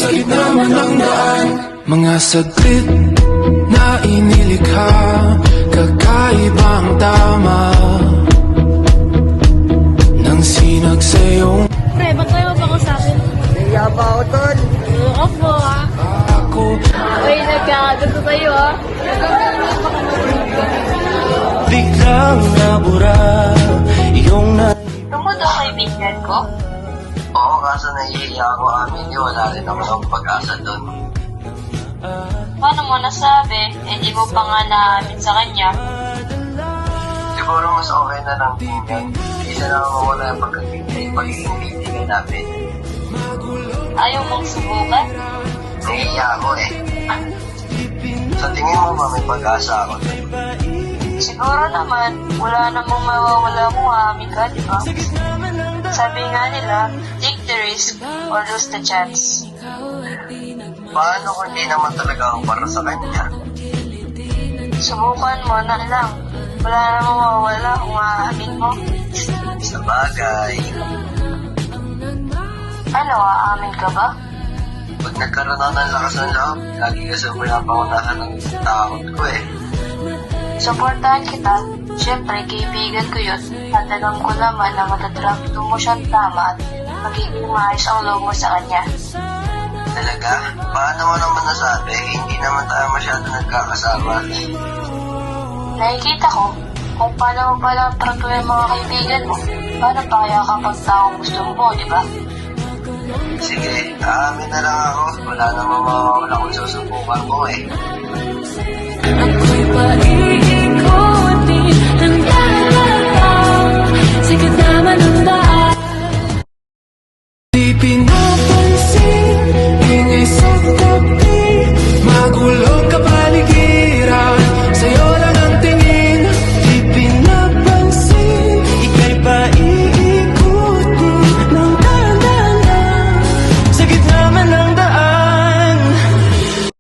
sakit naman ang daan. Mga saglit na inilikha, kakaibang tama nang sinag sa'yong Pre, ba't tayo ba ko sa akin? Kaya pa ako, tol. Oo po ah. ako. Uy, nagkakagusto sa'yo ah. Biglang nabura iyong na Tungkol daw kaibigan ko? Oo, kaso nahihiya ako amin yun. Wala rin naman akong pag-asa doon. Paano mo nasabi? Hindi mo pa nga naamin sa kanya. Siguro mas okay na lang din yan. Isa na mawala yung pagiging kaibigan namin. Ayaw mong subukan? Nahihiya ako eh. Sa tingin mo ba may pag-asa ako? Siguro naman, wala namang mawawala mo amin ka, di ba? Sabi nga nila, take the risk or lose the chance. Paano kung di naman talaga ako para sa kanya? Subukan mo na lang. Wala namang mawawala kung aamin mo. Sa bagay, Ano, aamin ka ba? pag nagkaroon ako ng lakas ng loob, lagi kasi pinapangunahan ng takot ko eh. Suportahan kita. Siyempre, kaibigan ko yun. At alam ko naman na matatrato mo siyang tama at magiging maayos ang loob mo sa kanya. Talaga? Paano mo naman nasabi? Hindi naman tayo masyado nagkakasama. Nakikita ko kung paano mo pala tratuhin mga kaibigan mo. Paano pa kaya kapag taong gusto mo, di ba? Sige, aamin na lang ako. Wala namang mawawala kung susubukan ko eh. ako'y paiwan.